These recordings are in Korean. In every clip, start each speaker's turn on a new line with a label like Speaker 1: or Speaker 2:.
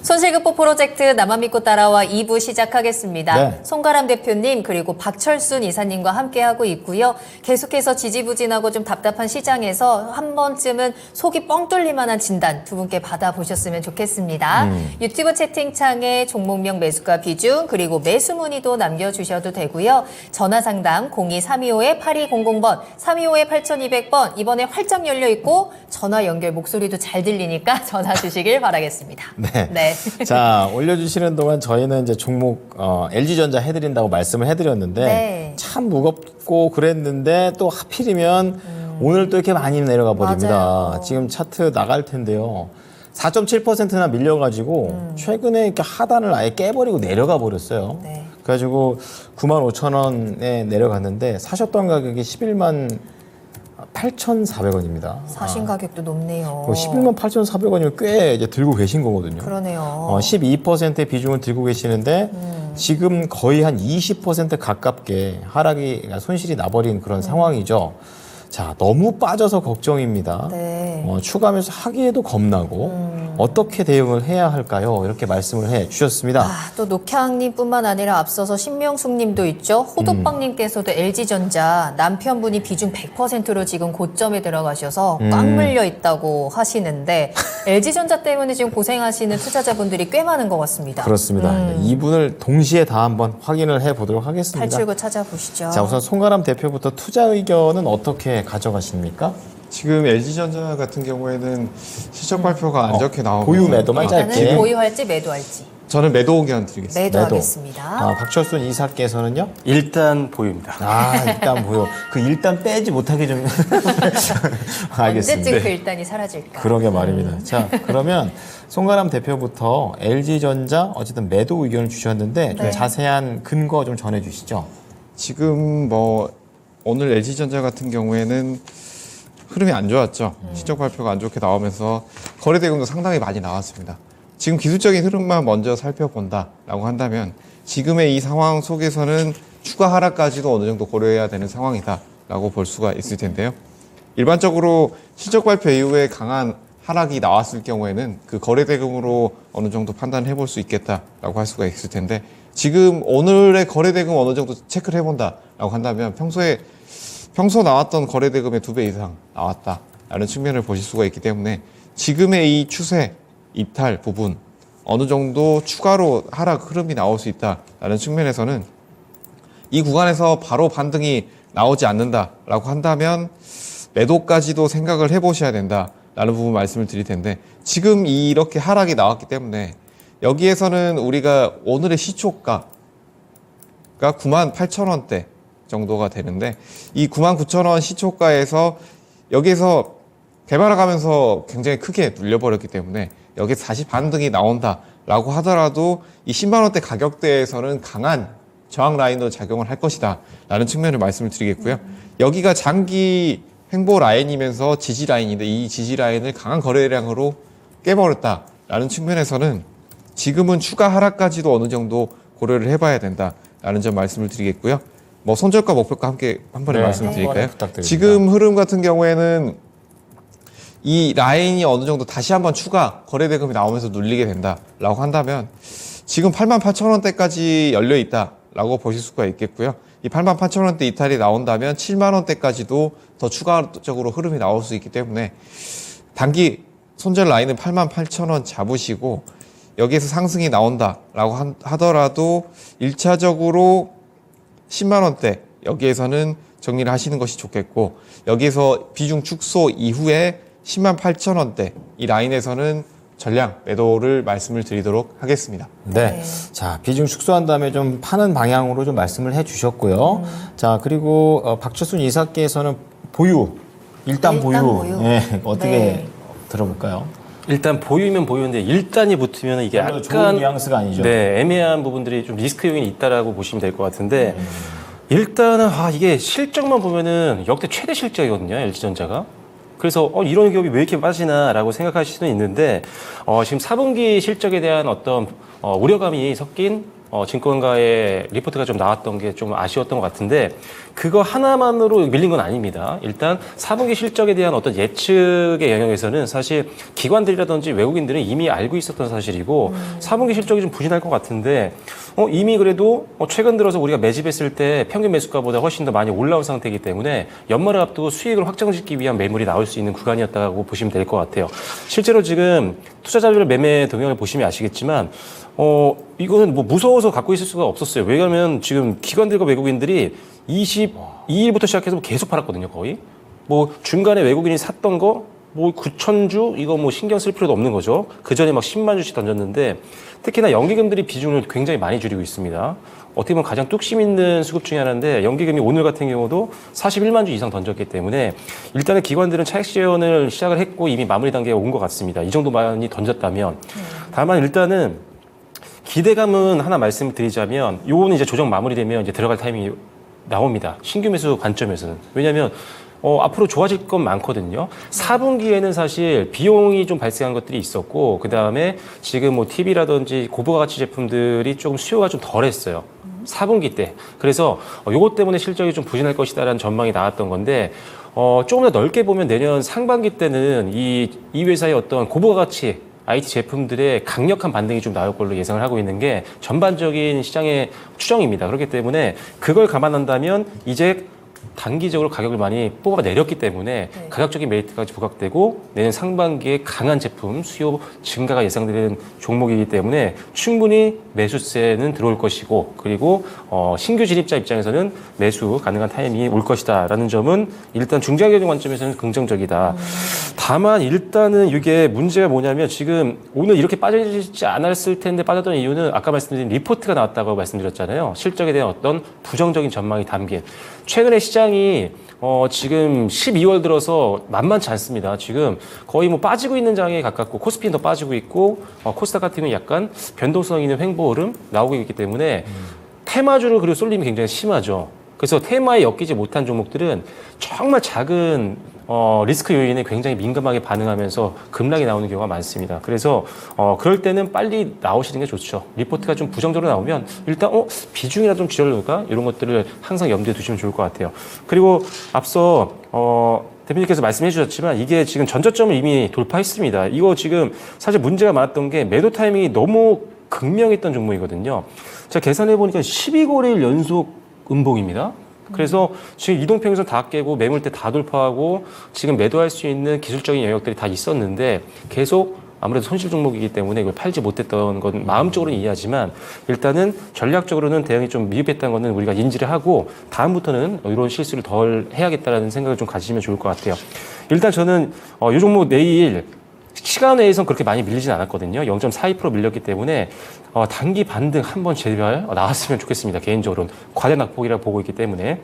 Speaker 1: 손실극복 프로젝트 나만 믿고 따라와 2부 시작하겠습니다.
Speaker 2: 네.
Speaker 1: 송가람 대표님 그리고 박철순 이사님과 함께하고 있고요. 계속해서 지지부진하고 좀 답답한 시장에서 한 번쯤은 속이 뻥 뚫릴 만한 진단 두 분께 받아보셨으면 좋겠습니다. 유튜브 채팅창에 종목명 매수가 비중 그리고 매수 문의도 남겨주셔도 되고요. 전화상담 02-325-8200번, 325-8200번 이번에 활짝 열려있고 전화 연결 목소리도 잘 들리니까 전화 주시길 바라겠습니다.
Speaker 2: 네. 자, 올려주시는 동안 저희는 이제 종목 LG전자 해드린다고 말씀을 해드렸는데
Speaker 1: 네.
Speaker 2: 참 무겁고 그랬는데 또 하필이면 오늘 또 이렇게 많이 내려가 버립니다.
Speaker 1: 맞아요.
Speaker 2: 지금 차트 나갈 텐데요. 4.7%나 밀려가지고 최근에 이렇게 하단을 아예 깨버리고 내려가 버렸어요.
Speaker 1: 네.
Speaker 2: 그래가지고 95,000원에 내려갔는데 사셨던 가격이 11만 8,400원입니다.
Speaker 1: 사신 가격도 높네요.
Speaker 2: 11만 8,400원이면 꽤 이제 들고 계신 거거든요.
Speaker 1: 그러네요.
Speaker 2: 12%의 비중을 들고 계시는데 지금 거의 한 20% 가깝게 하락이 손실이 나버린 그런 상황이죠. 자, 너무 빠져서 걱정입니다.
Speaker 1: 네.
Speaker 2: 추가 매수 하기에도 겁나고 어떻게 대응을 해야 할까요? 이렇게 말씀을 해 주셨습니다.
Speaker 1: 아, 또 녹향님뿐만 아니라 앞서서 신명숙님도 있죠. 호두빵님께서도 LG전자 남편분이 비중 100%로 지금 고점에 들어가셔서 꽉 물려 있다고 하시는데 LG전자 때문에 지금 고생하시는 투자자분들이 꽤 많은 것 같습니다.
Speaker 2: 그렇습니다. 이분을 동시에 다 한번 확인을 해 보도록 하겠습니다.
Speaker 1: 탈출구 찾아보시죠.
Speaker 2: 자, 우선 송가람 대표부터 투자 의견은 어떻게 가져가십니까?
Speaker 3: 지금 LG전자 같은 경우에는 실적 발표가 안 좋게 나오고
Speaker 2: 보유 매도만
Speaker 1: 일단은
Speaker 2: 짧게.
Speaker 1: 보유할지 매도할지
Speaker 3: 저는 매도 의견 드리겠습니다.
Speaker 1: 매도하겠습니다.
Speaker 2: 박철순 이사께서는요?
Speaker 4: 일단 보유입니다.
Speaker 2: 일단 보여. 그 일단 빼지 못하게 좀 알겠습니다.
Speaker 1: 언제쯤 그 일단이 사라질까?
Speaker 2: 그러게 말입니다. 자, 그러면 송가람 대표부터 LG전자 어쨌든 매도 의견을 주셨는데 좀
Speaker 1: 네.
Speaker 2: 자세한 근거 좀 전해 주시죠.
Speaker 3: 지금 뭐 오늘 LG전자 같은 경우에는 흐름이 안 좋았죠. 실적 발표가 안 좋게 나오면서 거래 대금도 상당히 많이 나왔습니다. 지금 기술적인 흐름만 먼저 살펴본다라고 한다면 지금의 이 상황 속에서는 추가 하락까지도 어느 정도 고려해야 되는 상황이다라고 볼 수가 있을 텐데요. 일반적으로 실적 발표 이후에 강한 하락이 나왔을 경우에는 그 거래 대금으로 어느 정도 판단해 볼 수 있겠다라고 할 수가 있을 텐데 지금 오늘의 거래 대금 어느 정도 체크를 해본다라고 한다면 평소 나왔던 거래 대금의 2배 이상 나왔다라는 측면을 보실 수가 있기 때문에 지금의 이 추세 이탈 부분 어느 정도 추가로 하락 흐름이 나올 수 있다라는 측면에서는 이 구간에서 바로 반등이 나오지 않는다라고 한다면 매도까지도 생각을 해보셔야 된다라는 부분 말씀을 드릴 텐데 지금 이렇게 하락이 나왔기 때문에 여기에서는 우리가 오늘의 시초가가 98,000원대 정도가 되는데 이 99,000원 시초가에서 여기에서 개발하면서 굉장히 크게 눌려버렸기 때문에 여기서 다시 반등이 나온다라고 하더라도 이 10만 원대 가격대에서는 강한 저항 라인으로 작용을 할 것이다 라는 측면을 말씀을 드리겠고요. 여기가 장기 횡보 라인이면서 지지 라인인데 이 지지 라인을 강한 거래량으로 깨버렸다라는 측면에서는 지금은 추가 하락까지도 어느 정도 고려를 해봐야 된다라는 점 말씀을 드리겠고요. 뭐 손절가 목표가 함께 한 번에 말씀을 드릴까요?
Speaker 2: 부탁드립니다.
Speaker 3: 지금 흐름 같은 경우에는 이 라인이 어느 정도 다시 한번 추가 거래 대금이 나오면서 눌리게 된다라고 한다면 지금 88,000원대까지 열려 있다라고 보실 수가 있겠고요. 이 88,000원대 이탈이 나온다면 7만 원대까지도 더 추가적으로 흐름이 나올 수 있기 때문에 단기 손절 라인은 88,000원 잡으시고 여기에서 상승이 나온다라고 하더라도 1차적으로 10만 원대 여기에서는 정리를 하시는 것이 좋겠고 여기에서 비중 축소 이후에 10만 8천 원대 이 라인에서는 전량 매도를 말씀을 드리도록 하겠습니다.
Speaker 2: 네. 자, 비중 축소한 다음에 좀 파는 방향으로 좀 말씀을 해 주셨고요. 자, 그리고 박철순 이사께서는 보유. 일단 보유. 네, 어떻게
Speaker 1: 네.
Speaker 2: 들어볼까요?
Speaker 4: 일단 보유면 보유인데 일단이 붙으면 이게
Speaker 2: 별로 좋은
Speaker 4: 약간
Speaker 2: 뉘앙스가 아니죠.
Speaker 4: 네, 애매한 부분들이 좀 리스크 요인이 있다라고 보시면 될 것 같은데 일단은 이게 실적만 보면은 역대 최대 실적이거든요, LG전자가. 그래서 이런 기업이 왜 이렇게 빠지나라고 생각하실 수는 있는데 지금 4분기 실적에 대한 어떤 우려감이 섞인 증권가의 리포트가 좀 나왔던 게 좀 아쉬웠던 것 같은데 그거 하나만으로 밀린 건 아닙니다. 일단 4분기 실적에 대한 어떤 예측의 영역에서는 사실 기관들이라든지 외국인들은 이미 알고 있었던 사실이고 4분기 실적이 좀 부진할 것 같은데 이미 그래도 최근 들어서 우리가 매집했을 때 평균 매수가보다 훨씬 더 많이 올라온 상태이기 때문에 연말을 앞두고 수익을 확정짓기 위한 매물이 나올 수 있는 구간이었다고 보시면 될 것 같아요. 실제로 지금 투자자별 매매 동향을 보시면 아시겠지만 이거는 뭐 무서워서 갖고 있을 수가 없었어요. 왜냐하면 지금 기관들과 외국인들이 22일부터 시작해서 계속 팔았거든요, 거의. 뭐 중간에 외국인이 샀던 거, 뭐 9,000주 이거 뭐 신경 쓸 필요도 없는 거죠. 그 전에 막 10만 주씩 던졌는데 특히나 연기금들이 비중을 굉장히 많이 줄이고 있습니다. 어떻게 보면 가장 뚝심 있는 수급 중에 하나인데 연기금이 오늘 같은 경우도 41만 주 이상 던졌기 때문에 일단은 기관들은 차익 실현을 시작을 했고 이미 마무리 단계에 온 것 같습니다. 이 정도 많이 던졌다면. 다만 일단은 기대감은 하나 말씀드리자면 요거는 이제 조정 마무리되면 이제 들어갈 타이밍이 나옵니다. 신규 매수 관점에서는. 왜냐하면 앞으로 좋아질 건 많거든요. 4분기에는 사실 비용이 좀 발생한 것들이 있었고, 그 다음에 지금 뭐 TV라든지 고부가 가치 제품들이 조금 수요가 좀 덜했어요. 4분기 때. 그래서 요것 때문에 실적이 좀 부진할 것이다라는 전망이 나왔던 건데, 조금 더 넓게 보면 내년 상반기 때는 이 회사의 어떤 고부가 가치 IT 제품들의 강력한 반등이 좀 나올 걸로 예상을 하고 있는 게 전반적인 시장의 추정입니다. 그렇기 때문에 그걸 감안한다면 이제 단기적으로 가격을 많이 뽑아내렸기 때문에 가격적인 메리트까지 부각되고 내년 상반기에 강한 제품 수요 증가가 예상되는 종목이기 때문에 충분히 매수세는 들어올 것이고 그리고 신규 진입자 입장에서는 매수 가능한 타이밍이 올 것이다라는 점은 일단 중장기적인 관점에서는 긍정적이다. 다만 일단은 이게 문제가 뭐냐면 지금 오늘 이렇게 빠지지 않았을 텐데 빠졌던 이유는 아까 말씀드린 리포트가 나왔다고 말씀드렸잖아요. 실적에 대한 어떤 부정적인 전망이 담긴. 최근에 시장이 지금 12월 들어서 만만치 않습니다. 지금 거의 뭐 빠지고 있는 장에 가깝고 코스피는 더 빠지고 있고 코스닥 같은 경우는 약간 변동성 있는 횡보 흐름 나오고 있기 때문에 테마주를 그리고 쏠림이 굉장히 심하죠. 그래서 테마에 엮이지 못한 종목들은 정말 작은 리스크 요인에 굉장히 민감하게 반응하면서 급락이 나오는 경우가 많습니다. 그래서 그럴 때는 빨리 나오시는 게 좋죠. 리포트가 좀 부정적으로 나오면 일단 비중이라도 좀 줄여볼까? 이런 것들을 항상 염두에 두시면 좋을 것 같아요. 그리고 앞서 대표님께서 말씀해 주셨지만 이게 지금 전저점을 이미 돌파했습니다. 이거 지금 사실 문제가 많았던 게 매도 타이밍이 너무 극명했던 종목이거든요. 제가 계산해 보니까 12거래일 연속 음봉입니다. 그래서 지금 이동평균선 다 깨고 매물대 다 돌파하고 지금 매도할 수 있는 기술적인 영역들이 다 있었는데 계속 아무래도 손실 종목이기 때문에 이걸 팔지 못했던 건 마음적으로는 이해하지만 일단은 전략적으로는 대응이 좀 미흡했다는 거는 우리가 인지를 하고 다음부터는 이런 실수를 덜 해야겠다라는 생각을 좀 가지시면 좋을 것 같아요. 일단 저는 이 종목 내일 시간 외에선 그렇게 많이 밀리진 않았거든요. 0.42% 밀렸기 때문에 단기 반등 한번 제발 나왔으면 좋겠습니다. 개인적으로는 과대 낙폭이라고 보고 있기 때문에.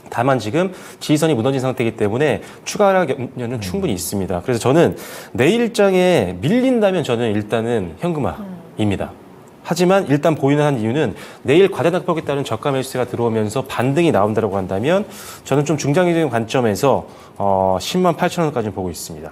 Speaker 4: 다만 지금 지지선이 무너진 상태이기 때문에 추가 하락 염려는 충분히 있습니다. 그래서 저는 내일장에 밀린다면 저는 일단은 현금화입니다. 하지만 일단 보이는 한 이유는 내일 과대 낙폭에 따른 저가 매수세가 들어오면서 반등이 나온다고 한다면 저는 좀 중장기적인 관점에서 10만 8천 원까지 보고 있습니다.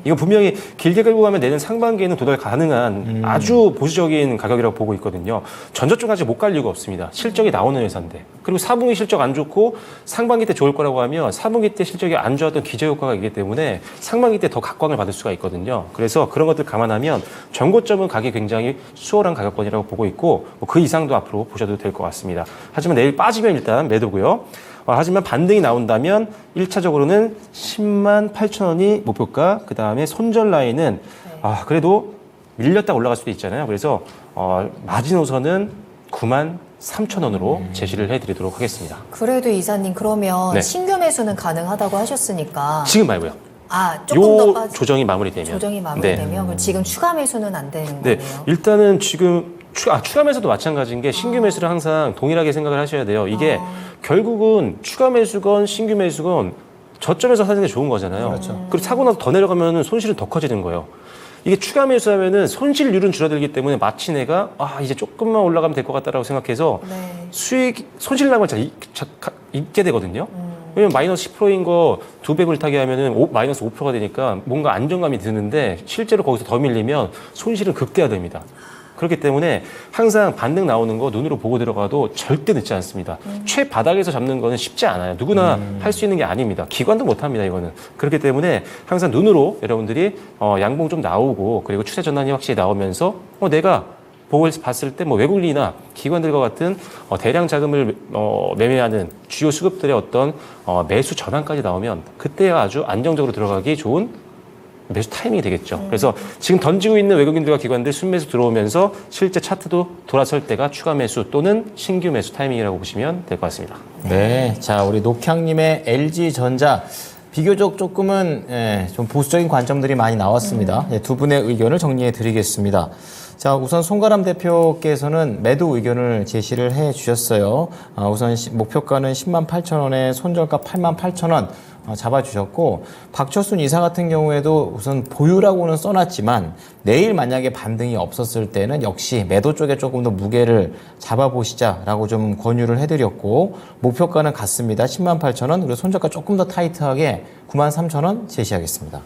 Speaker 4: 이건 분명히 길게 끌고 가면 내년 상반기에는 도달 가능한 아주 보수적인 가격이라고 보고 있거든요. 전저점까지 못 갈 이유가 없습니다. 실적이 나오는 회사인데. 그리고 4분기 실적 안 좋고 상반기 때 좋을 거라고 하면 4분기 때 실적이 안 좋았던 기저효과가 있기 때문에 상반기 때 더 각광을 받을 수가 있거든요. 그래서 그런 것들 감안하면 전고점은 가기 굉장히 수월한 가격권이라고 보고 있고 그 이상도 앞으로 보셔도 될 것 같습니다. 하지만 내일 빠지면 일단 매도고요. 하지만 반등이 나온다면 1차적으로는 10만 8천 원이 목표가, 그 다음에 손절 라인은 그래도 밀렸다 올라갈 수도 있잖아요. 그래서 마지노선은 9만 3천 원으로 제시를 해드리도록 하겠습니다.
Speaker 1: 그래도 이사님 그러면
Speaker 4: 네.
Speaker 1: 신규 매수는 가능하다고 하셨으니까
Speaker 4: 지금 말고요.
Speaker 1: 조금 더
Speaker 4: 요 조정이 마무리되면.
Speaker 1: 조정이 마무리되면 그럼 지금 추가 매수는 안 되는
Speaker 4: 네,
Speaker 1: 거네요.
Speaker 4: 일단은 지금 추가 매수도 마찬가지인 게 신규 매수를 항상 동일하게 생각을 하셔야 돼요. 이게 결국은 추가 매수건 신규 매수건 저점에서 사는 게 좋은 거잖아요.
Speaker 2: 그렇죠.
Speaker 4: 그리고 사고 나서 더 내려가면 손실은 더 커지는 거예요. 이게 추가 매수하면은 손실률은 줄어들기 때문에 마치 내가 이제 조금만 올라가면 될 것 같다라고 생각해서 손실량을 입게 되거든요. 왜냐면 마이너스 10%인 거 2배 물타기 하면은 마이너스 5%가 되니까 뭔가 안정감이 드는데 실제로 거기서 더 밀리면 손실은 극대화됩니다. 그렇기 때문에 항상 반등 나오는 거 눈으로 보고 들어가도 절대 늦지 않습니다. 최바닥에서 잡는 거는 쉽지 않아요. 누구나 할 수 있는 게 아닙니다. 기관도 못합니다, 이거는. 그렇기 때문에 항상 눈으로 여러분들이 양봉 좀 나오고 그리고 추세 전환이 확실히 나오면서 내가 보고 봤을 때 외국인이나 기관들과 같은 대량 자금을 매매하는 주요 수급들의 어떤 매수 전환까지 나오면 그때야 아주 안정적으로 들어가기 좋은 매수 타이밍이 되겠죠. 그래서 지금 던지고 있는 외국인들과 기관들 순매수 들어오면서 실제 차트도 돌아설 때가 추가 매수 또는 신규 매수 타이밍이라고 보시면 될 것 같습니다.
Speaker 2: 네, 자 우리 녹향님의 LG전자 비교적 조금은 좀 보수적인 관점들이 많이 나왔습니다. 두 분의 의견을 정리해 드리겠습니다. 자, 우선 송가람 대표께서는 매도 의견을 제시를 해 주셨어요. 우선 목표가는 10만 8천 원에 손절가 8만 8천 원 잡아주셨고, 박철순 이사 같은 경우에도 우선 보유라고는 써놨지만 내일 만약에 반등이 없었을 때는 역시 매도 쪽에 조금 더 무게를 잡아보시자라고 좀 권유를 해드렸고, 목표가는 같습니다. 10만 8천 원, 그리고 손절가 조금 더 타이트하게 9만 3천 원 제시하겠습니다.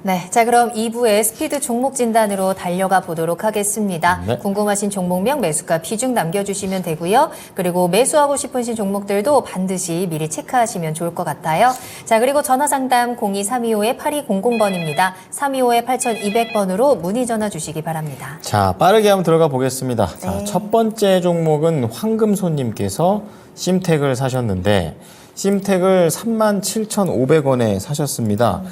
Speaker 1: 네, 자 그럼 2부의 스피드 종목 진단으로 달려가 보도록 하겠습니다.
Speaker 2: 네.
Speaker 1: 궁금하신 종목명, 매수가, 비중 남겨주시면 되고요. 그리고 매수하고 싶으신 종목들도 반드시 미리 체크하시면 좋을 것 같아요. 자 그리고 전화상담 02-325-8200번입니다. 325-8200번으로 문의 전화 주시기 바랍니다.
Speaker 2: 자, 빠르게 한번 들어가 보겠습니다. 자,
Speaker 1: 네.
Speaker 2: 첫 번째 종목은 황금손님께서 심택을 사셨는데, 심택을 37,500원에 사셨습니다.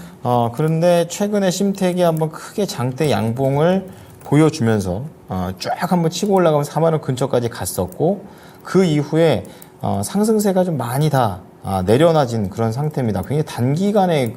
Speaker 2: 그런데 최근에 심택이 한번 크게 장대 양봉을 보여주면서 쫙 한번 치고 올라가면서 4만 원 근처까지 갔었고, 그 이후에 상승세가 좀 많이 다 내려놔진 그런 상태입니다. 굉장히 단기간에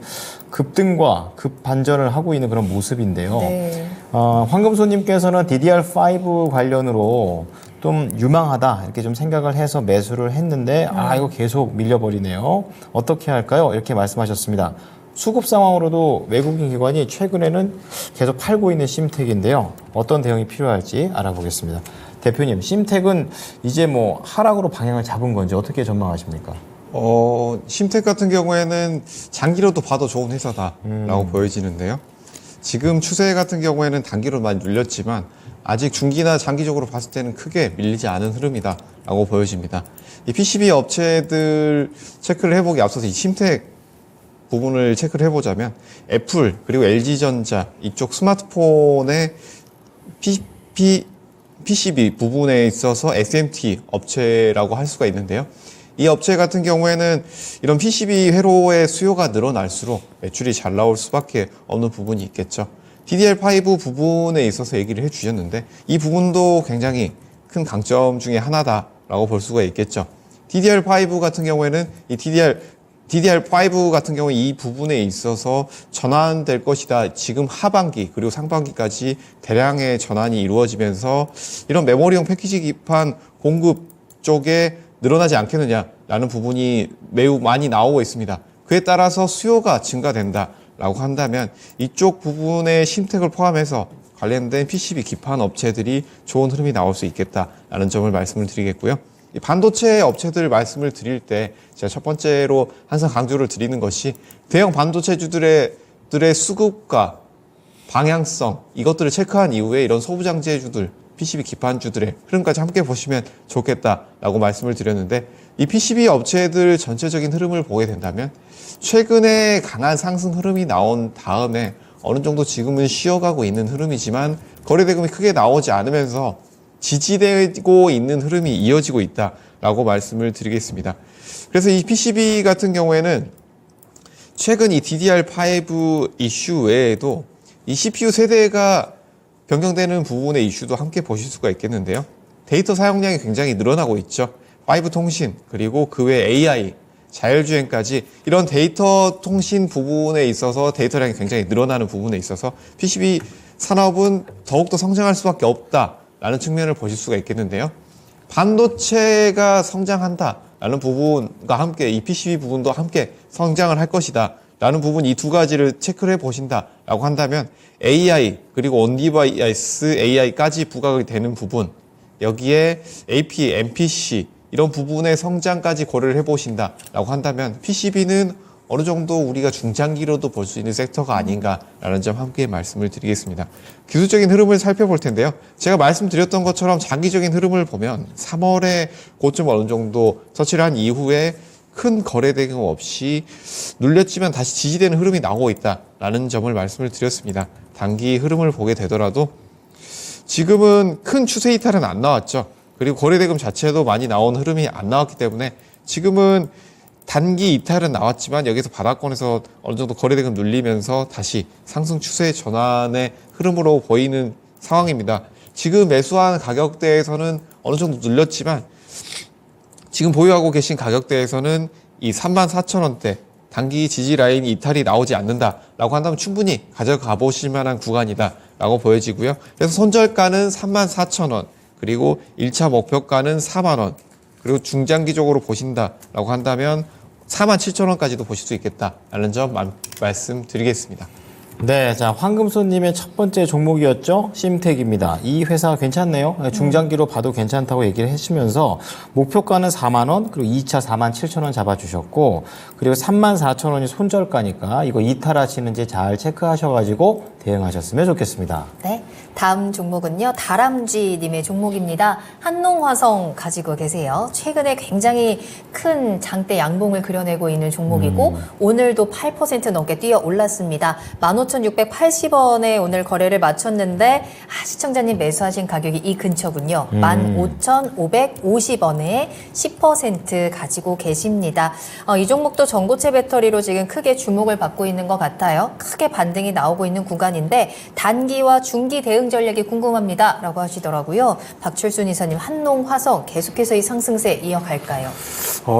Speaker 2: 급등과 급반전을 하고 있는 그런 모습인데요.
Speaker 1: 네.
Speaker 2: 황금손님께서는 DDR5 관련으로 좀 유망하다 이렇게 좀 생각을 해서 매수를 했는데 이거 계속 밀려버리네요. 어떻게 할까요? 이렇게 말씀하셨습니다. 수급 상황으로도 외국인 기관이 최근에는 계속 팔고 있는 심택인데요. 어떤 대응이 필요할지 알아보겠습니다. 대표님, 심택은 이제 하락으로 방향을 잡은 건지 어떻게 전망하십니까?
Speaker 3: 심택 같은 경우에는 장기로도 봐도 좋은 회사다라고 보여지는데요. 지금 추세 같은 경우에는 단기로 많이 눌렸지만 아직 중기나 장기적으로 봤을 때는 크게 밀리지 않은 흐름이다라고 보여집니다. 이 PCB 업체들 체크를 해보기 앞서서 이 심택 부분을 체크를 해보자면 애플 그리고 LG전자 이쪽 스마트폰의 PCB 부분에 있어서 SMT 업체라고 할 수가 있는데요. 이 업체 같은 경우에는 이런 PCB 회로의 수요가 늘어날수록 매출이 잘 나올 수밖에 없는 부분이 있겠죠. DDR5 부분에 있어서 얘기를 해주셨는데 이 부분도 굉장히 큰 강점 중에 하나다라고 볼 수가 있겠죠. DDR5 같은 경우에는 이 DDR5 같은 경우 이 부분에 있어서 전환될 것이다. 지금 하반기 그리고 상반기까지 대량의 전환이 이루어지면서 이런 메모리용 패키지 기판 공급 쪽에 늘어나지 않겠느냐라는 부분이 매우 많이 나오고 있습니다. 그에 따라서 수요가 증가된다라고 한다면 이쪽 부분의 심택을 포함해서 관련된 PCB 기판 업체들이 좋은 흐름이 나올 수 있겠다라는 점을 말씀을 드리겠고요. 이 반도체 업체들 말씀을 드릴 때 제가 첫 번째로 항상 강조를 드리는 것이 대형 반도체주들의 수급과 방향성 이것들을 체크한 이후에 이런 소부장제주들 PCB 기판주들의 흐름까지 함께 보시면 좋겠다라고 말씀을 드렸는데 이 PCB 업체들 전체적인 흐름을 보게 된다면 최근에 강한 상승 흐름이 나온 다음에 어느 정도 지금은 쉬어가고 있는 흐름이지만 거래대금이 크게 나오지 않으면서 지지되고 있는 흐름이 이어지고 있다라고 말씀을 드리겠습니다. 그래서 이 PCB 같은 경우에는 최근 이 DDR5 이슈 외에도 이 CPU 세대가 변경되는 부분의 이슈도 함께 보실 수가 있겠는데요. 데이터 사용량이 굉장히 늘어나고 있죠. 5 통신 그리고 그 외 AI, 자율주행까지 이런 데이터 통신 부분에 있어서 데이터량이 굉장히 늘어나는 부분에 있어서 PCB 산업은 더욱더 성장할 수밖에 없다라는 측면을 보실 수가 있겠는데요. 반도체가 성장한다라는 부분과 함께 이 PCB 부분도 함께 성장을 할 것이다. 라는 부분 이 두 가지를 체크를 해보신다라고 한다면 AI 그리고 온디바이스 AI까지 부각이 되는 부분 여기에 AP, MPC 이런 부분의 성장까지 고려를 해보신다라고 한다면 PCB는 어느 정도 우리가 중장기로도 볼 수 있는 섹터가 아닌가라는 점 함께 말씀을 드리겠습니다. 기술적인 흐름을 살펴볼 텐데요. 제가 말씀드렸던 것처럼 장기적인 흐름을 보면 3월에 고점 어느 정도 터치를 한 이후에 큰 거래 대금 없이 눌렸지만 다시 지지되는 흐름이 나오고 있다라는 점을 말씀을 드렸습니다. 단기 흐름을 보게 되더라도 지금은 큰 추세 이탈은 안 나왔죠. 그리고 거래 대금 자체도 많이 나온 흐름이 안 나왔기 때문에 지금은 단기 이탈은 나왔지만 여기서 바닥권에서 어느 정도 거래 대금 눌리면서 다시 상승 추세 전환의 흐름으로 보이는 상황입니다. 지금 매수한 가격대에서는 어느 정도 눌렸지만 지금 보유하고 계신 가격대에서는 이 34,000원대 단기 지지 라인 이탈이 나오지 않는다라고 한다면 충분히 가져가 보실 만한 구간이다라고 보여지고요. 그래서 손절가는 34,000원, 그리고 1차 목표가는 4만 원, 그리고 중장기적으로 보신다라고 한다면 47,000원까지도 보실 수 있겠다라는 점 말씀드리겠습니다.
Speaker 2: 네, 자, 황금손님의 첫 번째 종목이었죠. 심택입니다. 이 회사 괜찮네요. 중장기로 봐도 괜찮다고 얘기를 해주면서 목표가는 4만 원, 그리고 2차 47,000원 잡아주셨고, 그리고 34,000원이 손절가니까 이거 이탈하시는지 잘 체크하셔가지고 대응하셨으면 좋겠습니다.
Speaker 1: 네, 다음 종목은요. 다람쥐님의 종목입니다. 한농화성 가지고 계세요. 최근에 굉장히 큰 장대 양봉을 그려내고 있는 종목이고 오늘도 8% 넘게 뛰어 올랐습니다. 15,680원에 오늘 거래를 마쳤는데 시청자님 매수하신 가격이 이 근처군요. 15,550원에 10% 가지고 계십니다. 이 종목도 전고체 배터리로 지금 크게 주목을 받고 있는 것 같아요. 크게 반등이 나오고 있는 구간인데 단기와 중기 대응 전략이 궁금합니다. 라고 하시더라고요. 박철순 이사님, 한농화성 계속해서 이 상승세 이어갈까요?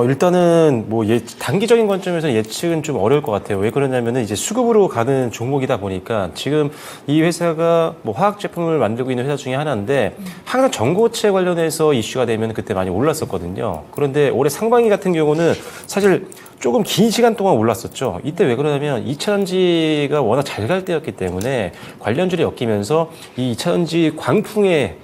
Speaker 4: 일단은 뭐 단기적인 관점에서 예측은 좀 어려울 것 같아요. 왜 그러냐면은 이제 수급으로 가는 종목이다 보니까 지금 이 회사가 뭐 화학 제품을 만들고 있는 회사 중에 하나인데 항상 전고체 관련해서 이슈가 되면 그때 많이 올랐었거든요. 그런데 올해 상반기 같은 경우는 사실 조금 긴 시간 동안 올랐었죠. 이때 왜 그러냐면 2차전지가 워낙 잘 갈 때였기 때문에 관련주를 엮이면서 이 2차전지 광풍에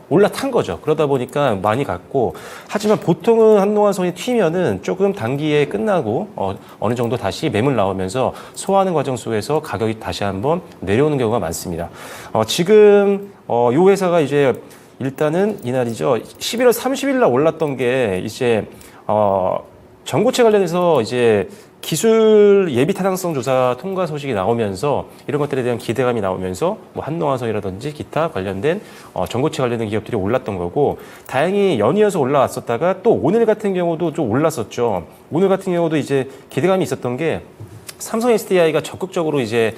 Speaker 4: 올라탄 거죠. 그러다 보니까 많이 갔고, 하지만 보통은 한농화성이 튀면은 조금 단기에 끝나고 어느 정도 다시 매물 나오면서 소화하는 과정 속에서 가격이 다시 한번 내려오는 경우가 많습니다. 지금 이 회사가 이제 일단은 이날이죠. 11월 30일 날 올랐던 게 이제 전고체 관련해서 이제 기술 예비 타당성 조사 통과 소식이 나오면서 이런 것들에 대한 기대감이 나오면서 뭐 한농화성이라든지 기타 관련된 전고체 관련된 기업들이 올랐던 거고, 다행히 연이어서 올라왔었다가 또 오늘 같은 경우도 좀 올랐었죠. 오늘 같은 경우도 이제 기대감이 있었던 게 삼성 SDI가 적극적으로 이제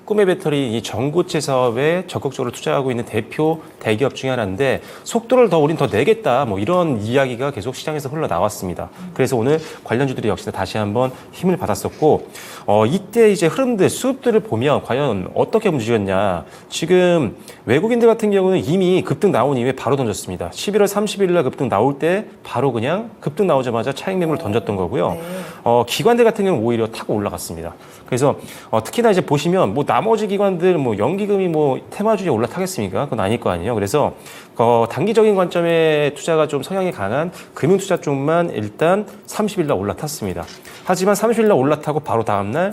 Speaker 4: 꿈의 배터리 이 전고체 사업에 적극적으로 투자하고 있는 대표 대기업 중에 하나인데 속도를 우린 더 내겠다 뭐 이런 이야기가 계속 시장에서 흘러나왔습니다. 그래서 오늘 관련주들이 역시나 다시 한번 힘을 받았었고 이때 이제 흐름들 수급들을 보면 과연 어떻게 움직였냐. 지금 외국인들 같은 경우는 이미 급등 나온 이후에 바로 던졌습니다. 11월 30일 날 급등 나올 때 바로 그냥 급등 나오자마자 차익 매물을 던졌던 거고요. 기관들 같은 경우는 오히려 타고 올라갔습니다. 그래서 특히나 이제 보시면 뭐 나머지 기관들 뭐 연기금이 뭐 테마주에 올라타겠습니까? 그건 아닐 거 아니에요. 그래서 단기적인 관점의 투자가 좀 성향이 강한 금융투자 쪽만 일단 30일 날 올라탔습니다. 하지만 30일 날 올라타고 바로 다음날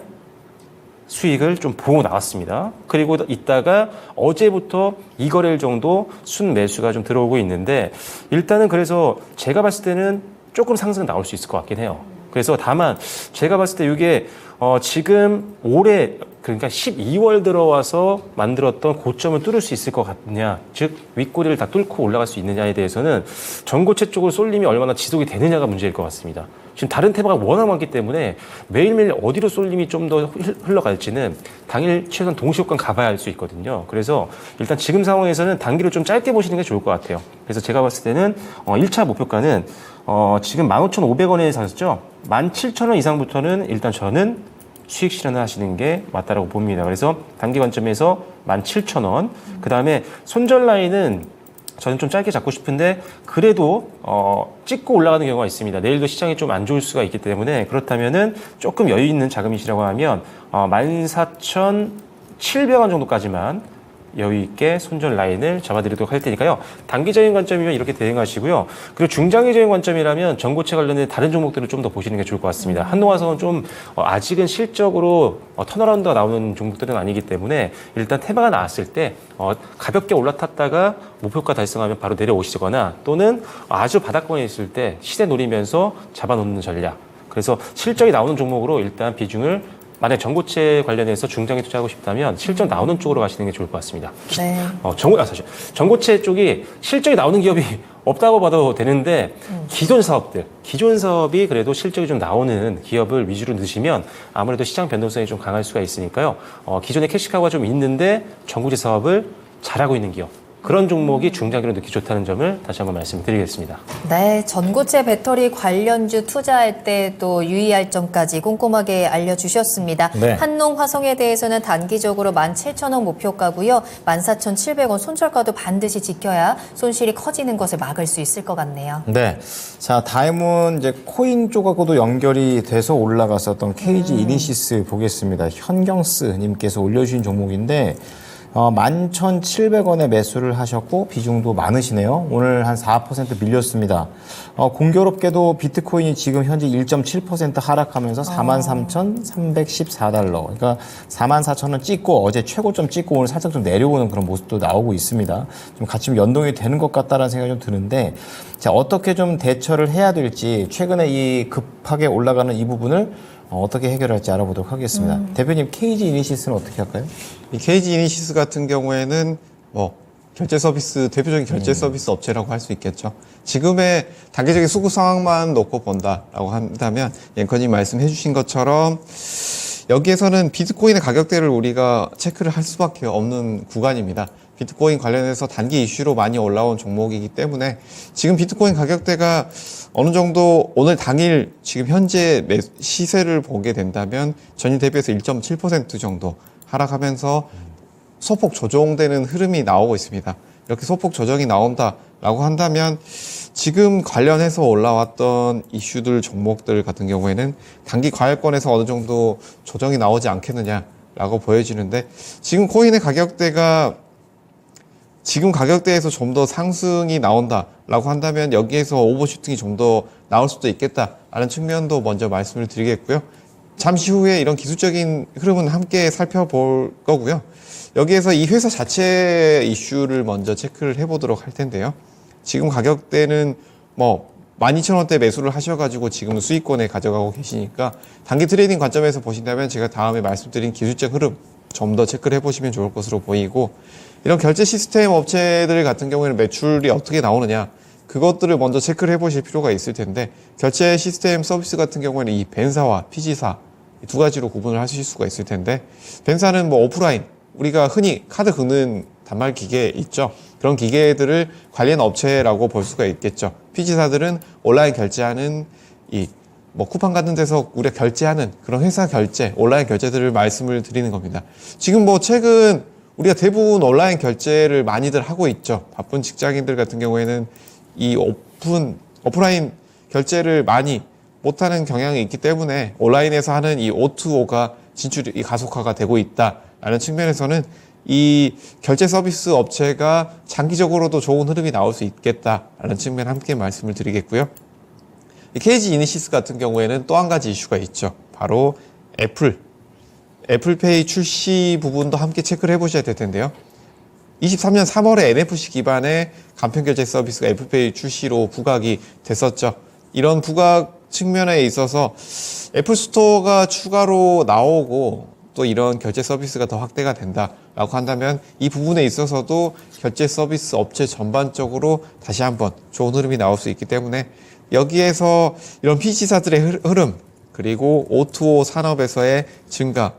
Speaker 4: 수익을 좀 보고 나왔습니다. 그리고 이따가 어제부터 2거래일 정도 순매수가 좀 들어오고 있는데 일단은 그래서 제가 봤을 때는 조금 상승 나올 수 있을 것 같긴 해요. 그래서 다만 제가 봤을 때 이게 지금 올해 그러니까 12월 들어와서 만들었던 고점을 뚫을 수 있을 것 같느냐, 즉 윗꼬리를 다 뚫고 올라갈 수 있느냐에 대해서는 전고체 쪽으로 쏠림이 얼마나 지속이 되느냐가 문제일 것 같습니다. 지금 다른 테마가 워낙 많기 때문에 매일매일 어디로 쏠림이 좀 더 흘러갈지는 당일 최소한 동시효과는 가봐야 알 수 있거든요. 그래서 일단 지금 상황에서는 단기를 좀 짧게 보시는 게 좋을 것 같아요. 그래서 제가 봤을 때는 1차 목표가는 지금 15,500원에 샀죠. 17,000원 이상부터는 일단 저는 수익 실현을 하시는 게 맞다라고 봅니다. 그래서 단기 관점에서 17,000원. 그 다음에 손절 라인은 저는 좀 짧게 잡고 싶은데 그래도 찍고 올라가는 경우가 있습니다. 내일도 시장이 좀 안 좋을 수가 있기 때문에 그렇다면은 조금 여유 있는 자금이시라고 하면 14,700원 정도까지만 여유 있게 손절 라인을 잡아드리도록 할 테니까요. 단기적인 관점이면 이렇게 대응하시고요. 그리고 중장기적인 관점이라면 전고체 관련된 다른 종목들을 좀 더 보시는 게 좋을 것 같습니다. 한동화성은 좀 아직은 실적으로 턴어라운드가 나오는 종목들은 아니기 때문에 일단 테마가 나왔을 때 가볍게 올라탔다가 목표가 달성하면 바로 내려오시거나 또는 아주 바닥권에 있을 때 시세 노리면서 잡아놓는 전략. 그래서 실적이 나오는 종목으로 일단 비중을 만약 전고체 관련해서 중장기 투자하고 싶다면 실적 나오는 쪽으로 가시는 게 좋을 것 같습니다.
Speaker 1: 네.
Speaker 4: 사실 전고체 쪽이 실적이 나오는 기업이 없다고 봐도 되는데 기존 사업이 그래도 실적이 좀 나오는 기업을 위주로 넣으시면 아무래도 시장 변동성이 좀 강할 수가 있으니까요. 기존에 캐시카우가 좀 있는데 전고체 사업을 잘하고 있는 기업. 그런 종목이 중장기로 넣기 좋다는 점을 다시 한번 말씀드리겠습니다.
Speaker 1: 네, 전고체 배터리 관련주 투자할 때 또 유의할 점까지 꼼꼼하게 알려주셨습니다.
Speaker 2: 네.
Speaker 1: 한농화성에 대해서는 단기적으로 17,000원 목표가고요. 14,700원 손절가도 반드시 지켜야 손실이 커지는 것을 막을 수 있을 것 같네요.
Speaker 2: 네. 자, 다음은 이제 코인 쪽하고도 연결이 돼서 올라갔었던 KG 이니시스 보겠습니다. 현경스님께서 올려주신 종목인데, 11,700원에 매수를 하셨고 비중도 많으시네요. 오늘 한 4% 밀렸습니다. 공교롭게도 비트코인이 지금 현재 1.7% 하락하면서 43,314달러. 그러니까 44,000원 찍고 어제 최고점 찍고 오늘 살짝 좀 내려오는 그런 모습도 나오고 있습니다. 좀 같이 좀 연동이 되는 것 같다라는 생각이 좀 드는데, 자, 어떻게 좀 대처를 해야 될지 최근에 이 급하게 올라가는 이 부분을 어떻게 해결할지 알아보도록 하겠습니다. 대표님, KG 이니시스는 어떻게 할까요?
Speaker 3: 이 KG 이니시스 같은 경우에는 결제 서비스, 대표적인 결제 서비스 업체라고 할 수 있겠죠. 지금의 단기적인 수급 상황만 놓고 본다라고 한다면 앵커님 말씀해 주신 것처럼 여기에서는 비트코인의 가격대를 우리가 체크를 할 수밖에 없는 구간입니다. 비트코인 관련해서 단기 이슈로 많이 올라온 종목이기 때문에 지금 비트코인 가격대가 어느 정도 오늘 당일 지금 현재 시세를 보게 된다면 전일 대비해서 1.7% 정도 하락하면서 소폭 조정되는 흐름이 나오고 있습니다. 이렇게 소폭 조정이 나온다라고 한다면 지금 관련해서 올라왔던 이슈들 종목들 같은 경우에는 단기 과열권에서 어느 정도 조정이 나오지 않겠느냐라고 보여지는데, 지금 코인의 가격대가 지금 가격대에서 좀 더 상승이 나온다라고 한다면 여기에서 오버슈팅이 좀 더 나올 수도 있겠다라는 측면도 먼저 말씀을 드리겠고요. 잠시 후에 이런 기술적인 흐름은 함께 살펴볼 거고요. 여기에서 이 회사 자체 이슈를 먼저 체크를 해보도록 할 텐데요. 지금 가격대는 12,000원대 매수를 하셔가지고 지금 수익권에 가져가고 계시니까 단기 트레이딩 관점에서 보신다면 제가 다음에 말씀드린 기술적 흐름 좀 더 체크를 해보시면 좋을 것으로 보이고, 이런 결제 시스템 업체들 같은 경우에는 매출이 어떻게 나오느냐, 그것들을 먼저 체크를 해보실 필요가 있을 텐데, 결제 시스템 서비스 같은 경우에는 이 벤사와 피지사 이 두 가지로 구분을 하실 수가 있을 텐데, 벤사는 오프라인, 우리가 흔히 카드 긁는 단말 기계 있죠. 그런 기계들을 관련 업체라고 볼 수가 있겠죠. 피지사들은 온라인 결제하는 쿠팡 같은 데서 우리가 결제하는 그런 회사 결제, 온라인 결제들을 말씀을 드리는 겁니다. 지금 최근 우리가 대부분 온라인 결제를 많이들 하고 있죠. 바쁜 직장인들 같은 경우에는 이 오프라인 결제를 많이 못하는 경향이 있기 때문에 온라인에서 하는 이 O2O가 진출이 가속화가 되고 있다라는 측면에서는 이 결제 서비스 업체가 장기적으로도 좋은 흐름이 나올 수 있겠다라는 측면 함께 말씀을 드리겠고요. 이 KG 이니시스 같은 경우에는 또 한 가지 이슈가 있죠. 바로 애플페이 출시 부분도 함께 체크를 해보셔야 될 텐데요. 23년 3월에 NFC 기반의 간편결제 서비스가 애플페이 출시로 부각이 됐었죠. 이런 부각 측면에 있어서 애플 스토어가 추가로 나오고 또 이런 결제 서비스가 더 확대가 된다라고 한다면 이 부분에 있어서도 결제 서비스 업체 전반적으로 다시 한번 좋은 흐름이 나올 수 있기 때문에 여기에서 이런 PC사들의 흐름, 그리고 O2O 산업에서의 증가,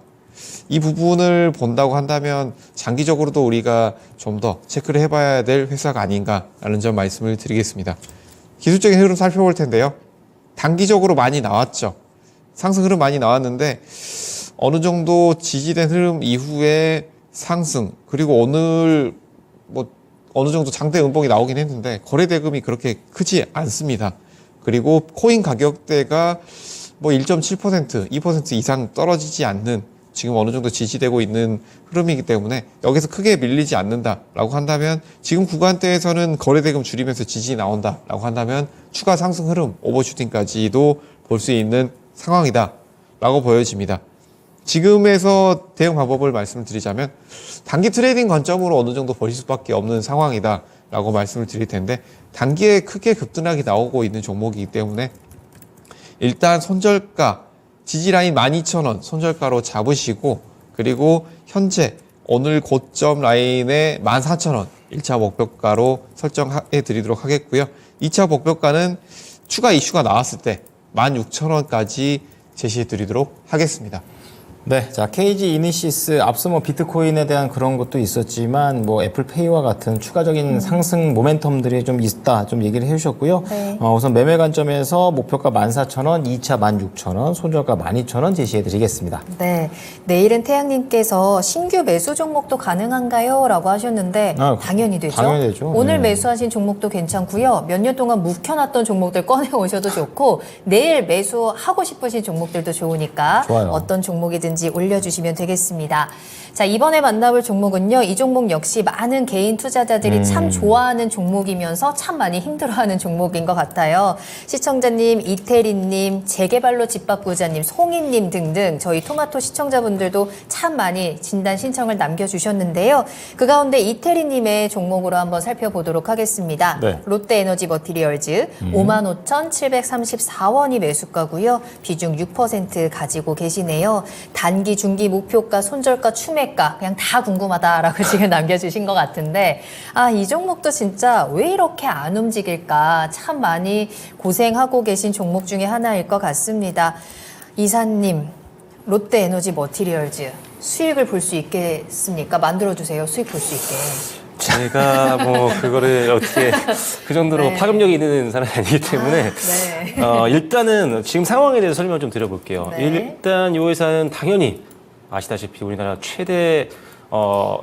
Speaker 3: 이 부분을 본다고 한다면 장기적으로도 우리가 좀 더 체크를 해봐야 될 회사가 아닌가라는 점 말씀을 드리겠습니다. 기술적인 흐름 살펴볼 텐데요. 단기적으로 많이 나왔죠. 상승 흐름 많이 나왔는데 어느 정도 지지된 흐름 이후에 상승, 그리고 오늘 어느 정도 장대 음봉이 나오긴 했는데 거래 대금이 그렇게 크지 않습니다. 그리고 코인 가격대가 1.7%, 2% 이상 떨어지지 않는 지금 어느 정도 지지되고 있는 흐름이기 때문에 여기서 크게 밀리지 않는다라고 한다면 지금 구간대에서는 거래대금 줄이면서 지지 나온다라고 한다면 추가 상승 흐름 오버슈팅까지도 볼 수 있는 상황이다라고 보여집니다. 지금에서 대응 방법을 말씀드리자면 단기 트레이딩 관점으로 어느 정도 보실 수밖에 없는 상황이다라고 말씀을 드릴 텐데 단기에 크게 급등락이 나오고 있는 종목이기 때문에 일단 손절가 지지라인 12,000원 손절가로 잡으시고 그리고 현재 오늘 고점 라인에 14,000원 1차 목표가로 설정해 드리도록 하겠고요. 2차 목표가는 추가 이슈가 나왔을 때 16,000원까지 제시해 드리도록 하겠습니다.
Speaker 2: 네, 자 KG 이니시스 앞서 뭐 비트코인에 대한 그런 것도 있었지만 뭐 애플페이와 같은 추가적인 상승 모멘텀들이 좀 있다 좀 얘기를 해주셨고요.
Speaker 1: 네.
Speaker 2: 우선 매매 관점에서 목표가 14,000원, 2차 16,000원, 손절가 12,000원 제시해드리겠습니다.
Speaker 1: 네, 내일은 태양님께서 신규 매수 종목도 가능한가요? 라고 하셨는데 당연히 되죠.
Speaker 2: 당연히 되죠.
Speaker 1: 오늘
Speaker 2: 네.
Speaker 1: 매수하신 종목도 괜찮고요. 몇 년 동안 묵혀놨던 종목들 꺼내 오셔도 좋고 내일 매수하고 싶으신 종목들도 좋으니까
Speaker 2: 좋아요.
Speaker 1: 어떤 종목이든지 올려주시면 되겠습니다. 자, 이번에 만나볼 종목은요. 이 종목 역시 많은 개인 투자자들이 참 좋아하는 종목이면서 참 많이 힘들어하는 종목인 것 같아요. 시청자님, 이태리님, 재개발로 집바꾸자님, 송이님 등등 저희 토마토 시청자분들도 참 많이 진단 신청을 남겨주셨는데요. 그 가운데 이태리님의 종목으로 한번 살펴보도록 하겠습니다.
Speaker 2: 네.
Speaker 1: 롯데에너지 머티리얼즈 55,734원이 매수가고요. 비중 6% 가지고 계시네요. 단기, 중기 목표가, 손절가, 추매가 그냥 다 궁금하다라고 지금 남겨주신 것 같은데 이 종목도 진짜 왜 이렇게 안 움직일까 참 많이 고생하고 계신 종목 중에 하나일 것 같습니다. 이사님, 롯데에너지 머티리얼즈 수익을 볼 수 있겠습니까? 만들어주세요. 수익 볼 수 있게.
Speaker 4: 제가 뭐 그거를 어떻게 그 정도로
Speaker 1: 네.
Speaker 4: 파급력이 있는 사람이 아니기 때문에
Speaker 1: 네.
Speaker 4: 일단은 지금 상황에 대해서 설명 좀 드려볼게요.
Speaker 1: 네.
Speaker 4: 일단 이 회사는 당연히 아시다시피 우리나라 최대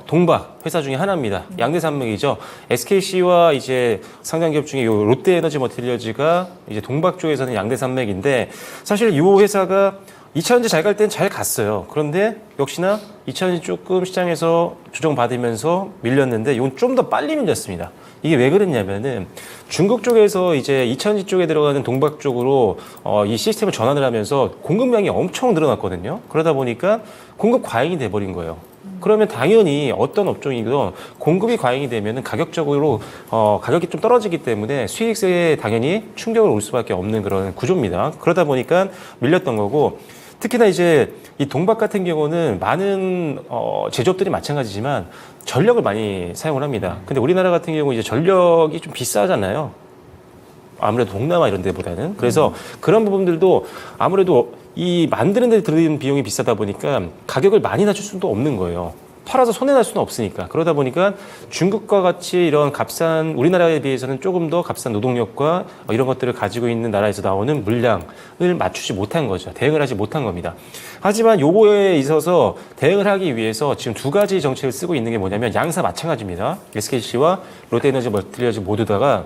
Speaker 4: 동박 회사 중에 하나입니다. 양대산맥이죠. SKC와 이제 상장기업 중에 요 롯데에너지 머티리얼즈가 이제 동박 쪽에서는 양대산맥인데 사실 이 회사가 2차전지 잘 갈 땐 잘 갔어요. 그런데 역시나 2차전지 조금 시장에서 조정받으면서 밀렸는데 이건 좀 더 빨리 밀렸습니다. 이게 왜 그랬냐면은 중국 쪽에서 이제 2차전지 쪽에 들어가는 동박 쪽으로 이 시스템을 전환을 하면서 공급량이 엄청 늘어났거든요. 그러다 보니까 공급 과잉이 돼버린 거예요. 그러면 당연히 어떤 업종이든 공급이 과잉이 되면은 가격적으로 가격이 좀 떨어지기 때문에 수익세에 당연히 충격을 올 수밖에 없는 그런 구조입니다. 그러다 보니까 밀렸던 거고 특히나 이제 이 동박 같은 경우는 많은 제조업들이 마찬가지지만 전력을 많이 사용을 합니다. 근데 우리나라 같은 경우 이제 전력이 좀 비싸잖아요. 아무래도 동남아 이런 데보다는. 그래서 그런 부분들도 아무래도 이 만드는 데 들어있는 비용이 비싸다 보니까 가격을 많이 낮출 수도 없는 거예요. 팔아서 손해날 수는 없으니까. 그러다 보니까 중국과 같이 이런 값싼 우리나라에 비해서는 조금 더 값싼 노동력과 이런 것들을 가지고 있는 나라에서 나오는 물량을 맞추지 못한 거죠. 대응을 하지 못한 겁니다. 하지만 요거에 있어서 대응을 하기 위해서 지금 두 가지 정책을 쓰고 있는 게 뭐냐면 양사 마찬가지입니다. SKC와 롯데에너지 머티리얼즈 모두 다가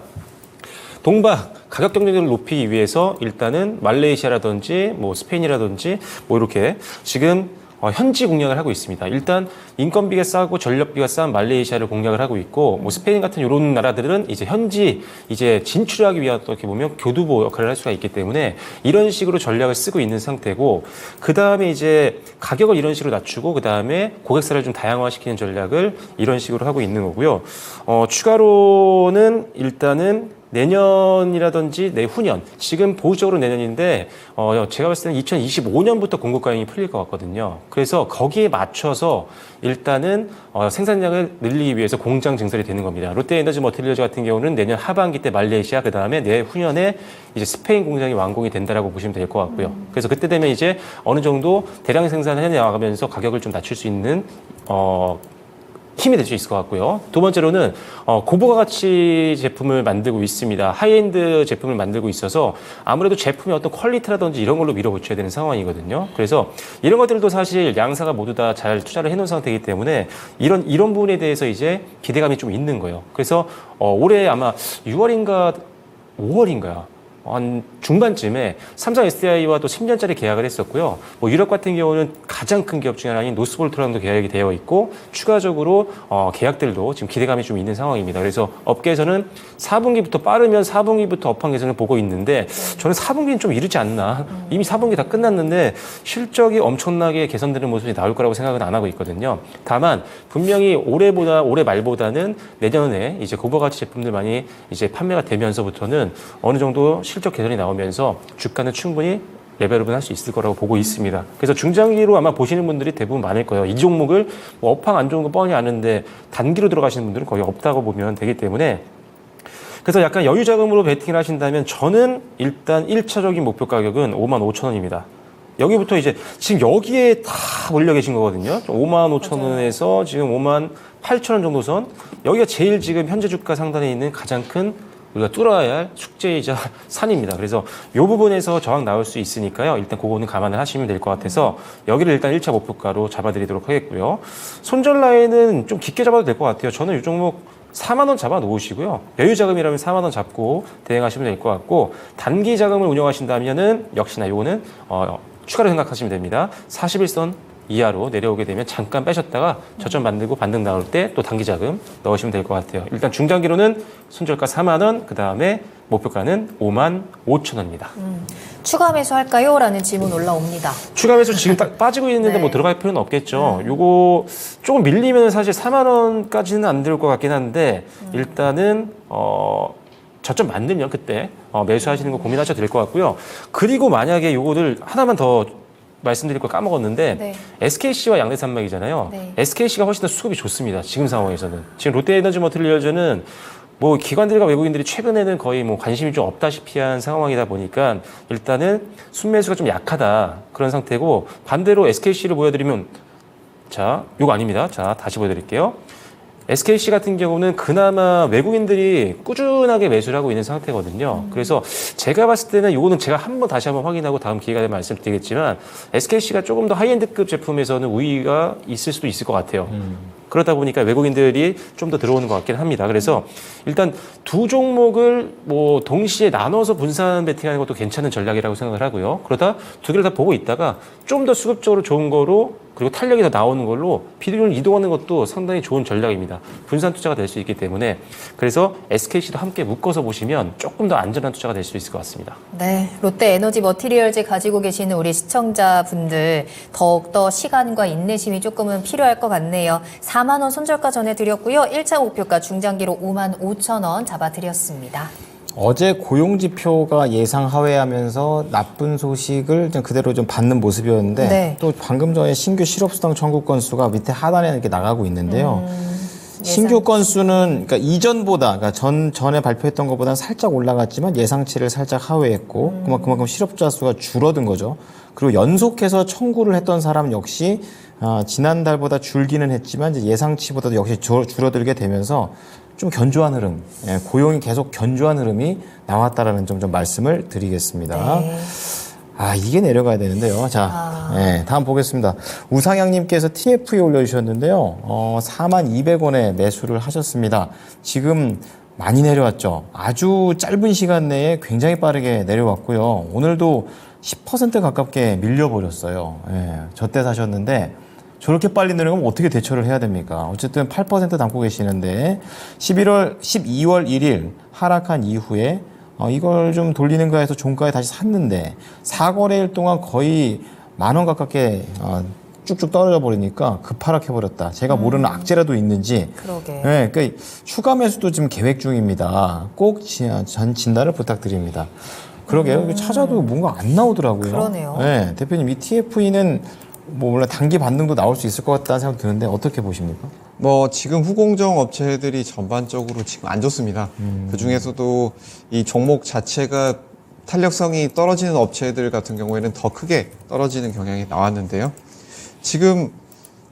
Speaker 4: 동박 가격 경쟁력을 높이기 위해서 일단은 말레이시아라든지 뭐 스페인이라든지 뭐 이렇게 지금 현지 공략을 하고 있습니다. 일단 인건비가 싸고 전력비가 싼 말레이시아를 공략을 하고 있고 뭐 스페인 같은 이런 나라들은 이제 현지 이제 진출하기 위한 어떻게 보면 교두보 역할을 할 수가 있기 때문에 이런 식으로 전략을 쓰고 있는 상태고 그 다음에 이제 가격을 이런 식으로 낮추고 그 다음에 고객사를 좀 다양화시키는 전략을 이런 식으로 하고 있는 거고요. 추가로는 일단은 내년이라든지 내후년, 지금 보수적으로 내년인데 제가 봤을 때는 2025년부터 공급 과잉이 풀릴 것 같거든요. 그래서 거기에 맞춰서 일단은 생산량을 늘리기 위해서 공장 증설이 되는 겁니다. 롯데에너지 머티리얼즈 같은 경우는 내년 하반기 때 말레이시아, 그 다음에 내후년에 이제 스페인 공장이 완공이 된다라고 보시면 될 것 같고요. 그래서 그때 되면 이제 어느 정도 대량 생산을 해나가면서 가격을 좀 낮출 수 있는 힘이 될 수 있을 것 같고요. 두 번째로는 고부가 가치 제품을 만들고 있습니다. 하이엔드 제품을 만들고 있어서 아무래도 제품의 어떤 퀄리티라든지 이런 걸로 밀어붙여야 되는 상황이거든요. 그래서 이런 것들도 사실 양사가 모두 다 잘 투자를 해놓은 상태이기 때문에 이런 부분에 대해서 이제 기대감이 좀 있는 거예요. 그래서 올해 아마 6월인가 5월인가 한 중반쯤에 삼성 SDI와 또 10년짜리 계약을 했었고요. 뭐 유럽 같은 경우는 가장 큰 기업 중에 하나인 노스볼트랑도 계약이 되어 있고 추가적으로 계약들도 지금 기대감이 좀 있는 상황입니다. 그래서 업계에서는 4분기부터 빠르면 4분기부터 업황 개선을 보고 있는데 저는 4분기는 좀 이르지 않나. 이미 4분기 다 끝났는데 실적이 엄청나게 개선되는 모습이 나올 거라고 생각은 안 하고 있거든요. 다만 분명히 올해 말보다는 내년에 이제 고부가치 제품들 많이 이제 판매가 되면서부터는 어느 정도 실적 개선이 나오면서 주가는 충분히 레벨업은 할 수 있을 거라고 보고 있습니다. 그래서 중장기로 아마 보시는 분들이 대부분 많을 거예요. 이 종목을 뭐 업황 안 좋은 거 뻔히 아는데 단기로 들어가시는 분들은 거의 없다고 보면 되기 때문에 그래서 약간 여유 자금으로 베팅을 하신다면 저는 일단 1차적인 목표 가격은 55,000원입니다. 여기부터 이제 지금 여기에 다 몰려 계신 거거든요. 55,000원에서 지금 58,000원 정도 선. 여기가 제일 지금 현재 주가 상단에 있는 가장 큰 우리가 뚫어야 할 숙제이자 산입니다. 그래서 이 부분에서 저항 나올 수 있으니까요. 일단 그거는 감안을 하시면 될 것 같아서 여기를 일단 1차 목표가로 잡아드리도록 하겠고요. 손절 라인은 좀 깊게 잡아도 될 것 같아요. 저는 이 종목 4만 원 잡아 놓으시고요. 여유 자금이라면 4만 원 잡고 대응하시면 될 것 같고 단기 자금을 운영하신다면은 역시나 요거는 추가로 생각하시면 됩니다. 41선 이하로 내려오게 되면 잠깐 빼셨다가 저점 만들고 반등 나올 때 또 단기 자금 넣으시면 될 것 같아요. 일단 중장기로는 손절가 4만 원, 그 다음에 목표가는 55,000원입니다.
Speaker 1: 추가 매수할까요? 라는 질문 올라옵니다.
Speaker 4: 추가 매수 지금 딱 빠지고 있는데
Speaker 1: 네.
Speaker 4: 뭐 들어갈 필요는 없겠죠. 요거 조금 밀리면 사실 4만 원까지는 안 될 것 같긴 한데 일단은 저점 만들면 그때 매수하시는 거 고민하셔도 될 것 같고요. 그리고 만약에 요거를 하나만 더 말씀드릴 거 까먹었는데
Speaker 1: 네.
Speaker 4: SKC와 양대산맥이잖아요.
Speaker 1: 네.
Speaker 4: SKC가 훨씬 더 수급이 좋습니다. 지금 상황에서는. 지금 롯데에너지머티리얼즈는 뭐 기관들과 외국인들이 최근에는 거의 뭐 관심이 좀 없다시피 한 상황이다 보니까 일단은 순매수가 좀 약하다 그런 상태고 반대로 SKC를 보여드리면 자, 요거 아닙니다. 자, 다시 보여드릴게요. SKC 같은 경우는 그나마 외국인들이 꾸준하게 매수를 하고 있는 상태거든요. 그래서 제가 봤을 때는 요거는 제가 다시 한번 확인하고 다음 기회가 되면 말씀드리겠지만 SKC가 조금 더 하이엔드급 제품에서는 우위가 있을 수도 있을 것 같아요. 그러다 보니까 외국인들이 좀 더 들어오는 것 같긴 합니다. 그래서 일단 두 종목을 뭐 동시에 나눠서 분산 베팅하는 것도 괜찮은 전략이라고 생각을 하고요. 그러다 두 개를 다 보고 있다가 좀 더 수급적으로 좋은 거로 그리고 탄력이 더 나오는 걸로 비중을 이동하는 것도 상당히 좋은 전략입니다. 분산 투자가 될 수 있기 때문에 그래서 SKC도 함께 묶어서 보시면 조금 더 안전한 투자가 될 수 있을 것 같습니다.
Speaker 1: 네, 롯데 에너지 머티리얼즈 가지고 계시는 우리 시청자분들 더욱더 시간과 인내심이 조금은 필요할 것 같네요. 4만 원 손절가 전해드렸고요. 1차 목표가 중장기로 55,000원 잡아드렸습니다.
Speaker 2: 어제 고용지표가 예상 하회하면서 나쁜 소식을 좀 그대로 좀 받는 모습이었는데
Speaker 1: 네.
Speaker 2: 또 방금 전에 신규 실업수당 청구 건수가 밑에 하단에 이렇게 나가고 있는데요. 신규 건수는 그러니까 이전보다 그러니까 전에 발표했던 것보다는 살짝 올라갔지만 예상치를 살짝 하회했고 그만큼 실업자 수가 줄어든 거죠. 그리고 연속해서 청구를 했던 사람 역시 지난달보다 줄기는 했지만 이제 예상치보다도 역시 줄어들게 되면서 좀 견조한 흐름, 고용이 계속 견조한 흐름이 나왔다라는 점 좀 말씀을 드리겠습니다.
Speaker 1: 네.
Speaker 2: 이게 내려가야 되는데요. 자, 다음 보겠습니다. 우상향님께서 TFE 올려주셨는데요. 42,200원에 매수를 하셨습니다. 지금 많이 내려왔죠. 아주 짧은 시간 내에 굉장히 빠르게 내려왔고요. 오늘도 10% 가깝게 밀려버렸어요. 저때 사셨는데 저렇게 빨리 내려가면 어떻게 대처를 해야 됩니까? 어쨌든 8% 담고 계시는데 12월 1일 하락한 이후에 이걸 좀 돌리는가 해서 종가에 다시 샀는데 4거래일 동안 거의 10,000원 가깝게 쭉쭉 떨어져 버리니까 급하락해버렸다. 제가 모르는 악재라도 있는지.
Speaker 1: 그러게.
Speaker 2: 그러니까 추가 매수도 지금 계획 중입니다. 꼭 진단을 부탁드립니다. 그러게요. 찾아도 뭔가 안 나오더라고요.
Speaker 1: 그러네요.
Speaker 2: 네, 대표님 이 TFE는 뭐 물론 단기 반등도 나올 수 있을 것 같다는 생각 드는데 어떻게 보십니까?
Speaker 3: 뭐 지금 후공정 업체들이 전반적으로 지금 안 좋습니다. 그 중에서도 이 종목 자체가 탄력성이 떨어지는 업체들 같은 경우에는 더 크게 떨어지는 경향이 나왔는데요. 지금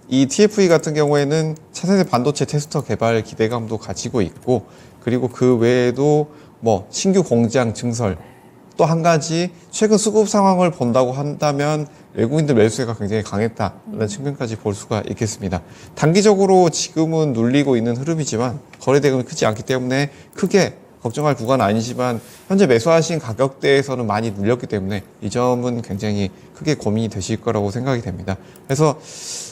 Speaker 3: 이 TFE 같은 경우에는 차세대 반도체 테스터 개발 기대감도 가지고 있고 그리고 그 외에도 뭐 신규 공장 증설 또 한 가지 최근 수급 상황을 본다고 한다면 외국인들 매수세가 굉장히 강했다는 측면까지 볼 수가 있겠습니다. 단기적으로 지금은 눌리고 있는 흐름이지만 거래 대금이 크지 않기 때문에 크게 걱정할 구간은 아니지만 현재 매수하신 가격대에서는 많이 눌렸기 때문에 이 점은 굉장히 크게 고민이 되실 거라고 생각이 됩니다. 그래서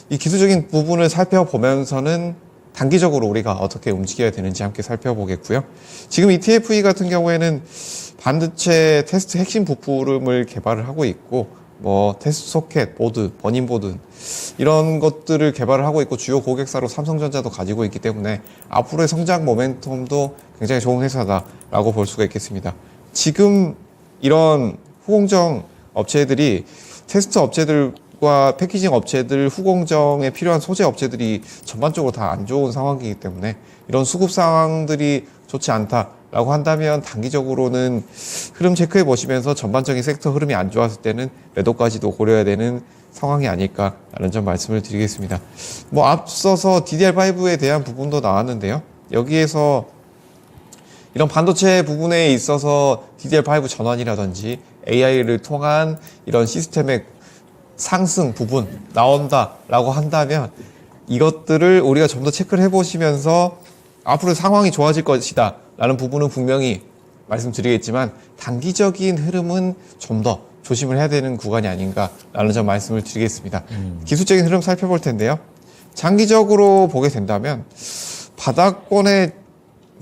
Speaker 3: 이 기술적인 부분을 살펴보면서는 단기적으로 우리가 어떻게 움직여야 되는지 함께 살펴보겠고요. 지금 ETFE 같은 경우에는 반도체 테스트 핵심 부품을 개발을 하고 있고 뭐 테스트 소켓, 보드, 버닝보드 이런 것들을 개발을 하고 있고 주요 고객사로 삼성전자도 가지고 있기 때문에 앞으로의 성장 모멘텀도 굉장히 좋은 회사다라고 볼 수가 있겠습니다. 지금 이런 후공정 업체들이 테스트 업체들과 패키징 업체들, 후공정에 필요한 소재 업체들이 전반적으로 다 안 좋은 상황이기 때문에 이런 수급 상황들이 좋지 않다라고 한다면 단기적으로는 흐름 체크해 보시면서 전반적인 섹터 흐름이 안 좋았을 때는 매도까지도 고려해야 되는 상황이 아닐까라는 점 말씀을 드리겠습니다. 뭐 앞서서 DDR5에 대한 부분도 나왔는데요. 여기에서 이런 반도체 부분에 있어서 DDR5 전환이라든지 AI를 통한 이런 시스템의 상승 부분 나온다라고 한다면 이것들을 우리가 좀 더 체크를 해보시면서 앞으로 상황이 좋아질 것이다 라는 부분은 분명히 말씀드리겠지만 단기적인 흐름은 좀 더 조심을 해야 되는 구간이 아닌가라는 점 말씀을 드리겠습니다. 기술적인 흐름 살펴볼 텐데요. 장기적으로 보게 된다면 바닥권의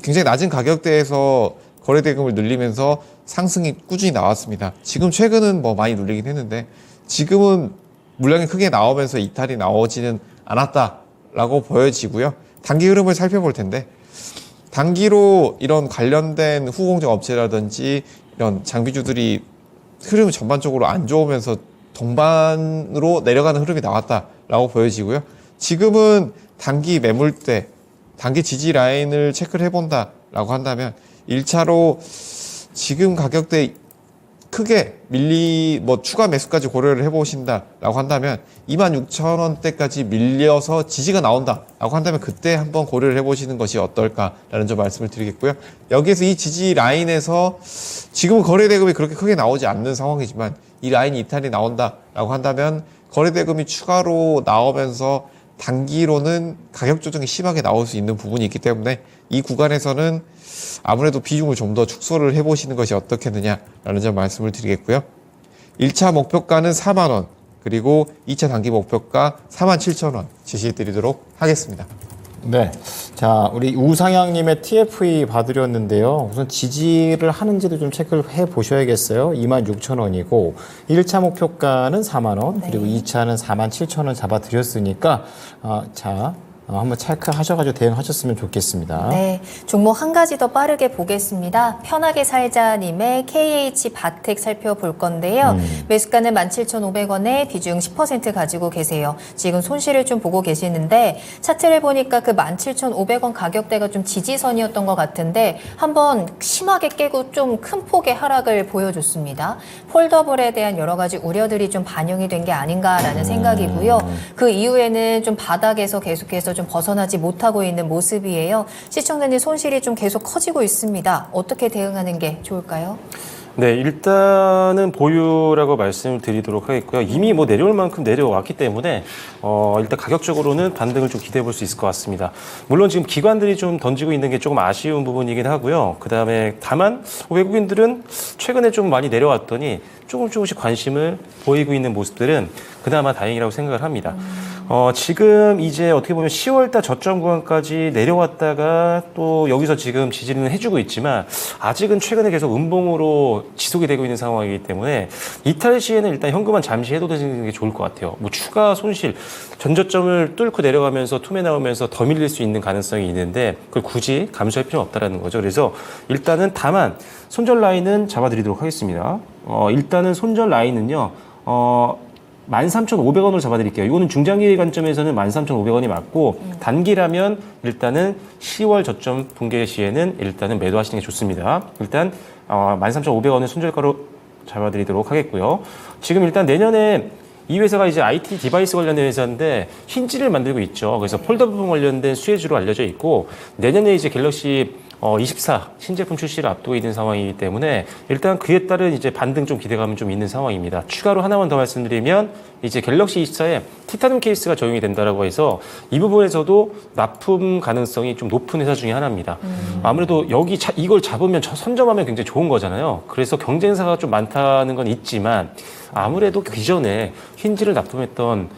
Speaker 3: 굉장히 낮은 가격대에서 거래대금을 늘리면서 상승이 꾸준히 나왔습니다. 지금 최근은 뭐 많이 눌리긴 했는데 지금은 물량이 크게 나오면서 이탈이 나오지는 않았다라고 보여지고요. 단기 흐름을 살펴볼 텐데 단기로 이런 관련된 후공정 업체라든지 이런 장비주들이 흐름이 전반적으로 안 좋으면서 동반으로 내려가는 흐름이 나왔다라고 보여지고요. 지금은 단기 매물대, 단기 지지 라인을 체크를 해본다라고 한다면 1차로 지금 가격대 크게 추가 매수까지 고려를 해보신다라고 한다면 26,000원대까지 밀려서 지지가 나온다라고 한다면 그때 한번 고려를 해보시는 것이 어떨까라는 점 말씀을 드리겠고요. 여기에서 이 지지 라인에서 지금은 거래대금이 그렇게 크게 나오지 않는 상황이지만 이 라인 이탈이 나온다라고 한다면 거래대금이 추가로 나오면서 단기로는 가격 조정이 심하게 나올 수 있는 부분이 있기 때문에 이 구간에서는 아무래도 비중을 좀 더 축소를 해보시는 것이 어떻겠느냐라는 점 말씀을 드리겠고요. 1차 목표가는 4만원, 그리고 2차 단기 목표가 47,000원 제시해드리도록 하겠습니다.
Speaker 2: 네. 자, 우리 우상향님의 TFE 봐드렸는데요. 우선 지지를 하는지도 좀 체크를 해 보셔야겠어요. 26,000원이고, 1차 목표가는 4만원, 그리고 2차는 47,000원 잡아드렸으니까, 한번 체크하셔가지고 대응하셨으면 좋겠습니다.
Speaker 1: 네, 종목 한 가지 더 빠르게 보겠습니다. 편하게 살자님의 KH 바텍 살펴볼 건데요. 매수가는 17,500원에 비중 10% 가지고 계세요. 지금 손실을 좀 보고 계시는데 차트를 보니까 그 17,500원 가격대가 좀 지지선이었던 것 같은데 한번 심하게 깨고 좀 큰 폭의 하락을 보여줬습니다. 폴더블에 대한 여러 가지 우려들이 좀 반영이 된 게 아닌가라는 생각이고요. 그 이후에는 좀 바닥에서 계속해서 좀 벗어나지 못하고 있는 모습이에요. 시청자님 손실이 좀 계속 커지고 있습니다. 어떻게 대응하는 게 좋을까요?
Speaker 4: 네, 일단은 보유라고 말씀을 드리도록 하겠고요. 이미 뭐 내려올 만큼 내려왔기 때문에 일단 가격적으로는 반등을 좀 기대해 볼 수 있을 것 같습니다. 물론 지금 기관들이 좀 던지고 있는 게 조금 아쉬운 부분이긴 하고요. 그다음에 다만 외국인들은 최근에 좀 많이 내려왔더니 조금씩 관심을 보이고 있는 모습들은 그나마 다행이라고 생각을 합니다. 지금 이제 어떻게 보면 10월달 저점 구간까지 내려왔다가 또 여기서 지금 지지는 해주고 있지만 아직은 최근에 계속 음봉으로 지속이 되고 있는 상황이기 때문에 이탈 시에는 일단 현금은 잠시 해도되는 게 좋을 것 같아요. 뭐 추가 손실, 전저점을 뚫고 내려가면서 툼에 나오면서 더 밀릴 수 있는 가능성이 있는데 그걸 굳이 감수할 필요는 없다라는 거죠. 그래서 일단은 다만 손절 라인은 잡아드리도록 하겠습니다. 일단은 손절 라인은요. 13,500원으로 잡아드릴게요. 이거는 중장기 관점에서는 13,500원이 맞고 단기라면 일단은 10월 저점 붕괴 시에는 일단은 매도하시는 게 좋습니다. 일단 13,500원을 손절가로 잡아드리도록 하겠고요. 지금 일단 내년에 이 회사가 이제 IT 디바이스 관련된 회사인데 힌지를 만들고 있죠. 그래서 폴더 부분 관련된 수혜주로 알려져 있고 내년에 이제 갤럭시 24 신제품 출시를 앞두고 있는 상황이기 때문에 일단 그에 따른 이제 반등 좀 기대감은 좀 있는 상황입니다. 추가로 하나만 더 말씀드리면 이제 갤럭시 24에 티타늄 케이스가 적용이 된다라고 해서 이 부분에서도 납품 가능성이 좀 높은 회사 중에 하나입니다. 아무래도 이걸 잡으면 선점하면 굉장히 좋은 거잖아요. 그래서 경쟁사가 좀 많다는 건 있지만 아무래도 기존에 힌지를 납품했던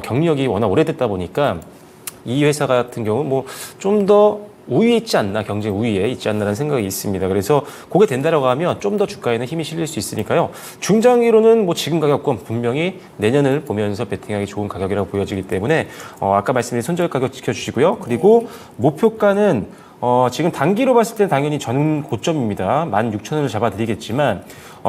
Speaker 4: 경력이 워낙 오래됐다 보니까 이 회사 같은 경우는 뭐 좀 더 우위에 있지 않나, 경쟁 우위에 있지 않나라는 생각이 있습니다. 그래서 그게 된다라고 하면 좀 더 주가에는 힘이 실릴 수 있으니까요. 중장기로는 뭐 지금 가격권 분명히 내년을 보면서 베팅하기 좋은 가격이라고 보여지기 때문에 아까 말씀드린 손절 가격 지켜주시고요. 그리고 목표가는 지금 단기로 봤을 때는 당연히 전 고점입니다. 16,000원을 잡아드리겠지만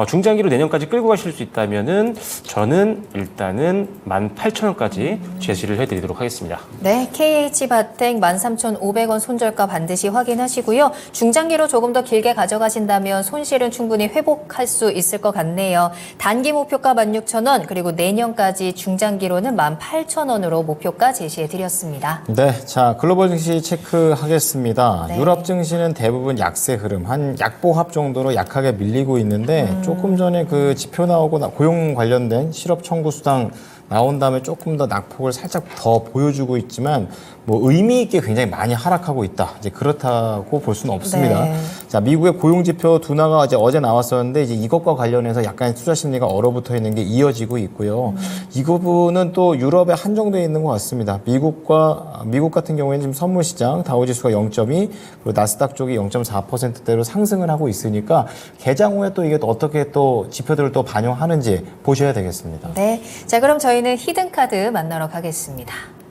Speaker 4: 중장기로 내년까지 끌고 가실 수 있다면은 저는 일단은 18,000원까지 제시를 해드리도록 하겠습니다.
Speaker 1: 네, KH바텍 13,500원 손절가 반드시 확인하시고요. 중장기로 조금 더 길게 가져가신다면 손실은 충분히 회복할 수 있을 것 같네요. 단기 목표가 16,000원, 그리고 내년까지 중장기로는 18,000원으로 목표가 제시해드렸습니다.
Speaker 2: 네, 자 글로벌 증시 체크하겠습니다.
Speaker 1: 네.
Speaker 2: 유럽 증시는 대부분 약세 흐름, 한 약보합 정도로 약하게 밀리고 있는데 조금 전에 그 지표 나오고 고용 관련된 실업 청구 수당 나온 다음에 조금 더 낙폭을 살짝 더 보여주고 있지만 뭐 의미 있게 굉장히 많이 하락하고 있다. 이제 그렇다고 볼 수는 없습니다.
Speaker 1: 네.
Speaker 2: 자, 미국의 고용 지표 둔화가 어제 나왔었는데 이제 이것과 관련해서 약간의 투자 심리가 얼어붙어 있는 게 이어지고 있고요. 이 부분은 또 유럽에 한정되어 있는 것 같습니다. 미국 같은 경우에는 지금 선물 시장 다우지수가 0.2 그리고 나스닥 쪽이 0.4%대로 상승을 하고 있으니까 개장 후에 또 이게 또 어떻게 또 지표들을 또 반영하는지 보셔야 되겠습니다.
Speaker 1: 네, 자 그럼 저희는 히든카드 만나러 가겠습니다.